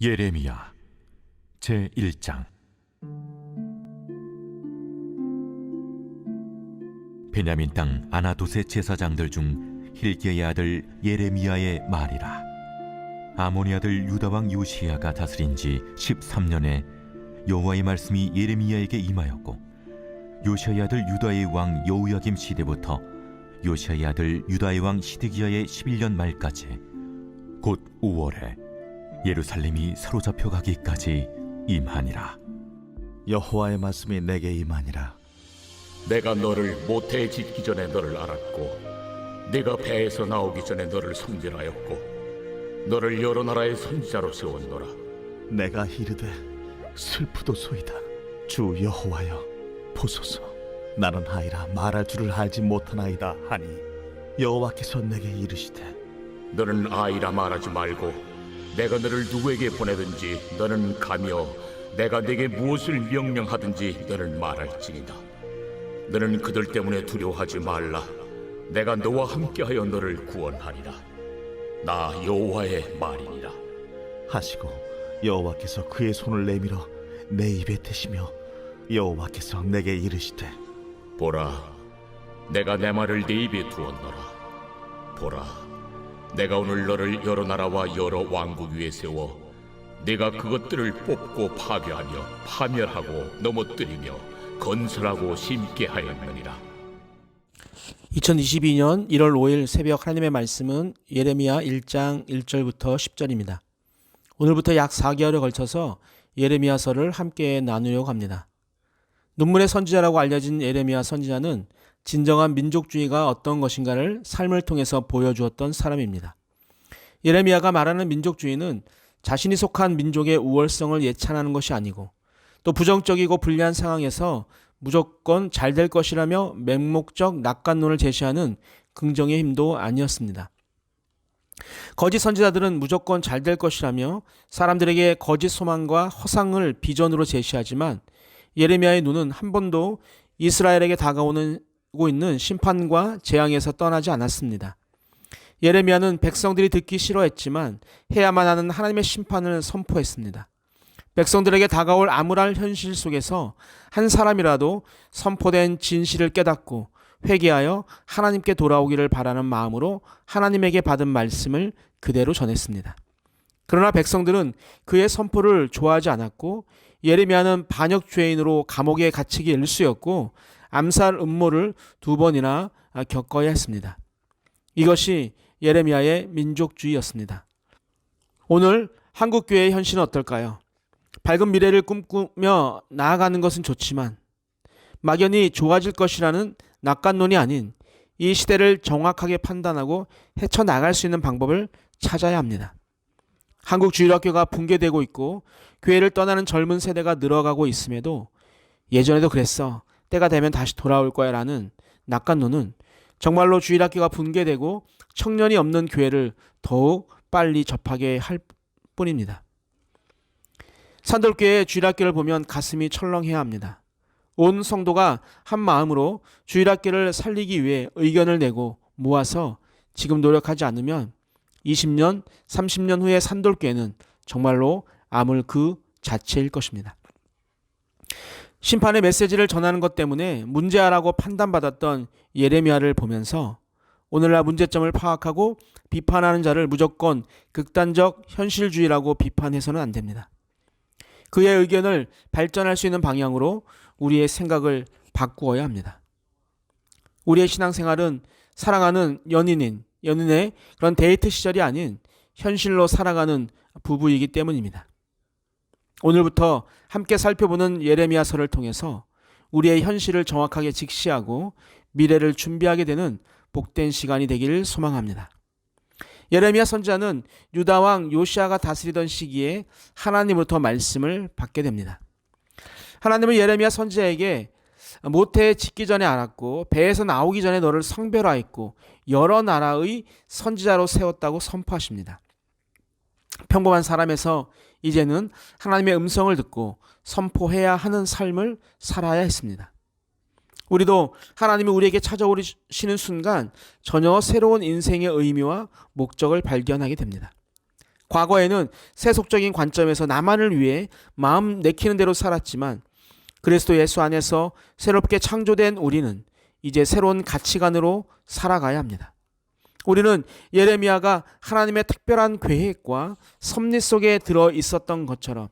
예레미야 제1장. 베냐민 땅 아나돗의 제사장들 중 hilki야의 아들 예레미야의 말이라. 아모니 아들 유다 왕 요시야가 다스린 지 13년에 여호와의 말씀이 예레미야에게 임하였고, 요시야의 아들 유다의 왕 여호야김 시대부터 요시야의 아들 유다의 왕 시드기야의 11년 말까지, 곧 5월에 예루살렘이 사로잡혀 가기까지 임하니라. 여호와의 말씀이 내게 임하니라. 내가 너를 모태에 짓기 전에 너를 알았고, 네가 배에서 나오기 전에 너를 성질하였고, 너를 여러 나라의 선지자로 세웠노라. 내가 이르되 슬프도소이다. 주 여호와여, 보소서. 나는 아이라 말할 줄을 알지 못하나이다 하니, 여호와께서 내게 이르시되, 너는 아이라 말하지 말고 내가 너를 누구에게 보내든지 너는 가며 내가 네게 무엇을 명령하든지 너는 말할지니라. 너는 그들 때문에 두려워하지 말라. 내가 너와 함께하여 너를 구원하리라. 나 여호와의 말이니라 하시고 여호와께서 그의 손을 내밀어 내 입에 대시며, 여호와께서 내게 이르시되, 보라, 내가 내 말을 네 입에 두었노라. 보라, 내가 오늘 너를 여러 나라와 여러 왕국 위에 세워 네가 그것들을 뽑고 파괴하며 파멸하고 넘어뜨리며 건설하고 심게 하였느니라. 2022년 1월 5일 새벽 하나님의 말씀은 예레미야 1장 1절부터 10절입니다. 오늘부터 약 4개월에 걸쳐서 예레미야서를 함께 나누려고 합니다. 눈물의 선지자라고 알려진 예레미야 선지자는 진정한 민족주의가 어떤 것인가를 삶을 통해서 보여주었던 사람입니다. 예레미야가 말하는 민족주의는 자신이 속한 민족의 우월성을 예찬하는 것이 아니고, 또 부정적이고 불리한 상황에서 무조건 잘 될 것이라며 맹목적 낙관론을 제시하는 긍정의 힘도 아니었습니다. 거짓 선지자들은 무조건 잘 될 것이라며 사람들에게 거짓 소망과 허상을 비전으로 제시하지만, 예레미야의 눈은 한 번도 이스라엘에게 다가오고 있는 심판과 재앙에서 떠나지 않았습니다. 예레미야는 백성들이 듣기 싫어했지만 해야만 하는 하나님의 심판을 선포했습니다. 백성들에게 다가올 암울한 현실 속에서 한 사람이라도 선포된 진실을 깨닫고 회개하여 하나님께 돌아오기를 바라는 마음으로 하나님에게 받은 말씀을 그대로 전했습니다. 그러나 백성들은 그의 선포를 좋아하지 않았고, 예레미야는 반역 죄인으로 감옥에 갇히기 일쑤였고, 암살 음모를 2번이나 겪어야 했습니다. 이것이 예레미야의 민족주의였습니다. 오늘 한국교회의 현실은 어떨까요? 밝은 미래를 꿈꾸며 나아가는 것은 좋지만 막연히 좋아질 것이라는 낙관론이 아닌 이 시대를 정확하게 판단하고 헤쳐나갈 수 있는 방법을 찾아야 합니다. 한국주일학교가 붕괴되고 있고 교회를 떠나는 젊은 세대가 늘어가고 있음에도 예전에도 그랬어, 때가 되면 다시 돌아올 거야 라는 낙관론은 정말로 주일학교가 붕괴되고 청년이 없는 교회를 더욱 빨리 접하게 할 뿐입니다. 산돌교회의 주일학교를 보면 가슴이 철렁해야 합니다. 온 성도가 한 마음으로 주일학교를 살리기 위해 의견을 내고 모아서 지금 노력하지 않으면 20년, 30년 후에 산돌교회는 정말로 암울 그 자체일 것입니다. 심판의 메시지를 전하는 것 때문에 문제아라고 판단받았던 예레미야를 보면서 오늘날 문제점을 파악하고 비판하는 자를 무조건 극단적 현실주의라고 비판해서는 안 됩니다. 그의 의견을 발전할 수 있는 방향으로 우리의 생각을 바꾸어야 합니다. 우리의 신앙생활은 사랑하는 연인의 그런 데이트 시절이 아닌 현실로 살아가는 부부이기 때문입니다. 오늘부터 함께 살펴보는 예레미야서를 통해서 우리의 현실을 정확하게 직시하고 미래를 준비하게 되는 복된 시간이 되기를 소망합니다. 예레미야 선지자는 유다 왕 요시야가 다스리던 시기에 하나님으로부터 말씀을 받게 됩니다. 하나님은 예레미야 선지자에게 모태에 짓기 전에 알았고 배에서 나오기 전에 너를 성별화했고 여러 나라의 선지자로 세웠다고 선포하십니다. 평범한 사람에서 이제는 하나님의 음성을 듣고 선포해야 하는 삶을 살아야 했습니다. 우리도 하나님이 우리에게 찾아오시는 순간 전혀 새로운 인생의 의미와 목적을 발견하게 됩니다. 과거에는 세속적인 관점에서 나만을 위해 마음 내키는 대로 살았지만 그리스도 예수 안에서 새롭게 창조된 우리는 이제 새로운 가치관으로 살아가야 합니다. 우리는 예레미야가 하나님의 특별한 계획과 섭리 속에 들어 있었던 것처럼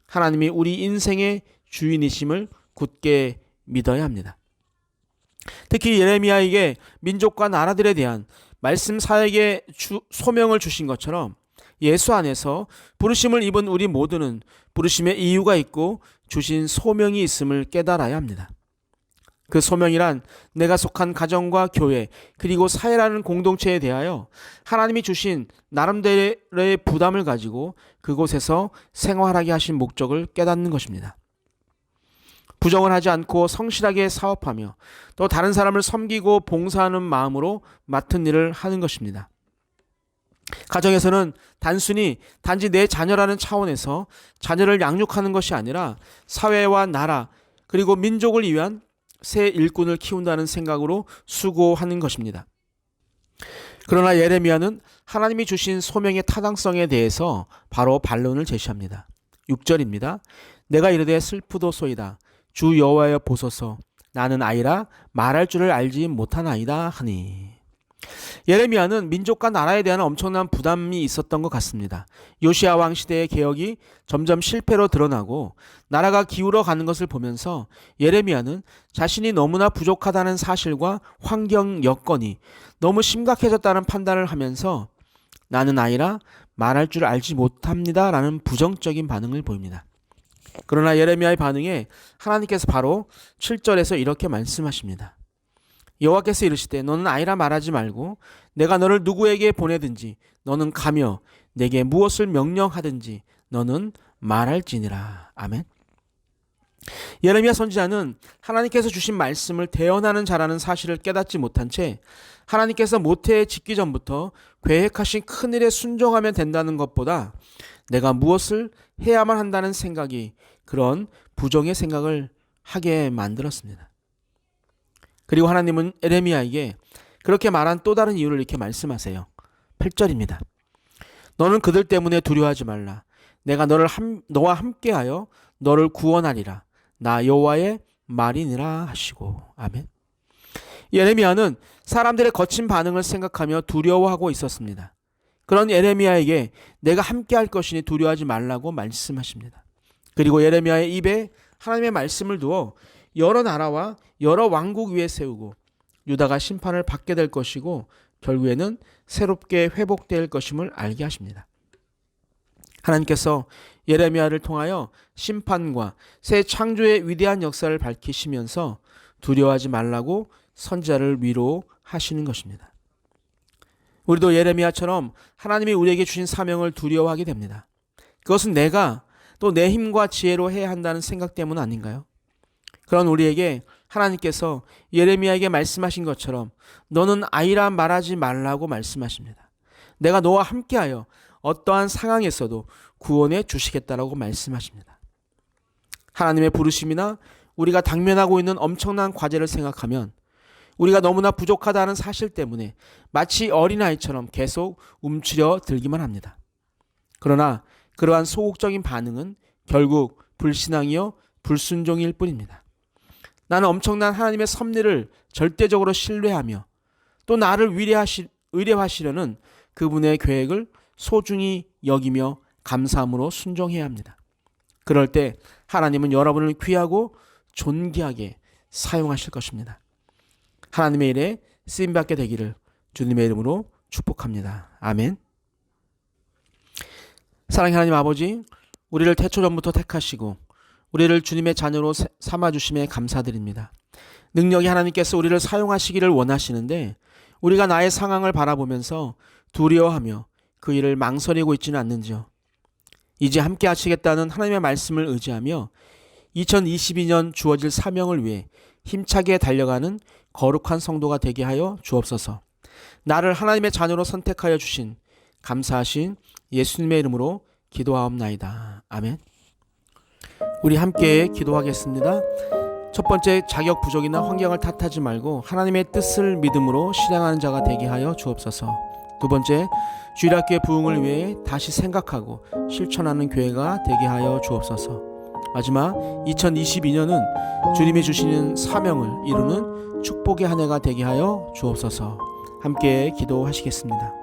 하나님이 우리 인생의 주인이심을 굳게 믿어야 합니다. 특히 예레미야에게 민족과 나라들에 대한 말씀 사역의 소명을 주신 것처럼 예수 안에서 부르심을 입은 우리 모두는 부르심의 이유가 있고 주신 소명이 있음을 깨달아야 합니다. 그 소명이란 내가 속한 가정과 교회 그리고 사회라는 공동체에 대하여 하나님이 주신 나름대로의 부담을 가지고 그곳에서 생활하게 하신 목적을 깨닫는 것입니다. 부정을 하지 않고 성실하게 사업하며 또 다른 사람을 섬기고 봉사하는 마음으로 맡은 일을 하는 것입니다. 가정에서는 단지 내 자녀라는 차원에서 자녀를 양육하는 것이 아니라 사회와 나라 그리고 민족을 위한 새 일꾼을 키운다는 생각으로 수고하는 것입니다. 그러나 예레미야는 하나님이 주신 소명의 타당성에 대해서 바로 반론을 제시합니다. 6절입니다. 내가 이르되 슬프도소이다. 주 여호와여 보소서. 나는 아이라 말할 줄을 알지 못하나이다 하니. 예레미야는 민족과 나라에 대한 엄청난 부담이 있었던 것 같습니다. 요시야 왕 시대의 개혁이 점점 실패로 드러나고 나라가 기울어 가는 것을 보면서 예레미야는 자신이 너무나 부족하다는 사실과 환경 여건이 너무 심각해졌다는 판단을 하면서 나는 아이라 말할 줄 알지 못합니다 라는 부정적인 반응을 보입니다. 그러나 예레미야의 반응에 하나님께서 바로 7절에서 이렇게 말씀하십니다. 여호와께서 이르시되 너는 아이라 말하지 말고 내가 너를 누구에게 보내든지 너는 가며 내게 무엇을 명령하든지 너는 말할지니라. 아멘. 예레미야 선지자는 하나님께서 주신 말씀을 대언하는 자라는 사실을 깨닫지 못한 채 하나님께서 모태에 짓기 전부터 계획하신 큰일에 순종하면 된다는 것보다 내가 무엇을 해야만 한다는 생각이 그런 부정의 생각을 하게 만들었습니다. 그리고 하나님은 예레미야에게 그렇게 말한 또 다른 이유를 이렇게 말씀하세요. 8절입니다. 너는 그들 때문에 두려워하지 말라. 내가 너와 함께하여 너를 구원하리라. 나 여호와의 말이니라 하시고. 아멘. 예레미야는 사람들의 거친 반응을 생각하며 두려워하고 있었습니다. 그런 예레미야에게 내가 함께할 것이니 두려워하지 말라고 말씀하십니다. 그리고 예레미야의 입에 하나님의 말씀을 두어 여러 나라와 여러 왕국 위에 세우고 유다가 심판을 받게 될 것이고 결국에는 새롭게 회복될 것임을 알게 하십니다. 하나님께서 예레미야를 통하여 심판과 새 창조의 위대한 역사를 밝히시면서 두려워하지 말라고 선지자를 위로하시는 것입니다. 우리도 예레미야처럼 하나님이 우리에게 주신 사명을 두려워하게 됩니다. 그것은 내가 또 내 힘과 지혜로 해야 한다는 생각 때문 아닌가요? 그런 우리에게 하나님께서 예레미야에게 말씀하신 것처럼 너는 아이라 말하지 말라고 말씀하십니다. 내가 너와 함께하여 어떠한 상황에서도 구원해 주시겠다라고 말씀하십니다. 하나님의 부르심이나 우리가 당면하고 있는 엄청난 과제를 생각하면 우리가 너무나 부족하다는 사실 때문에 마치 어린아이처럼 계속 움츠려 들기만 합니다. 그러나 그러한 소극적인 반응은 결국 불신앙이요 불순종일 뿐입니다. 나는 엄청난 하나님의 섭리를 절대적으로 신뢰하며 또 나를 의뢰하시려는 그분의 계획을 소중히 여기며 감사함으로 순종해야 합니다. 그럴 때 하나님은 여러분을 귀하고 존귀하게 사용하실 것입니다. 하나님의 일에 쓰임받게 되기를 주님의 이름으로 축복합니다. 아멘. 사랑의 하나님 아버지, 우리를 태초전부터 택하시고 우리를 주님의 자녀로 삼아주심에 감사드립니다. 능력이 하나님께서 우리를 사용하시기를 원하시는데 우리가 나의 상황을 바라보면서 두려워하며 그 일을 망설이고 있지는 않는지요. 이제 함께 하시겠다는 하나님의 말씀을 의지하며 2022년 주어질 사명을 위해 힘차게 달려가는 거룩한 성도가 되게 하여 주옵소서. 나를 하나님의 자녀로 선택하여 주신 감사하신 예수님의 이름으로 기도하옵나이다. 아멘. 우리 함께 기도하겠습니다. 첫 번째, 자격 부족이나 환경을 탓하지 말고 하나님의 뜻을 믿음으로 실행하는 자가 되게 하여 주옵소서. 두 번째, 주일학교의 부흥을 위해 다시 생각하고 실천하는 교회가 되게 하여 주옵소서. 마지막, 2022년은 주님이 주시는 사명을 이루는 축복의 한 해가 되게 하여 주옵소서. 함께 기도하시겠습니다.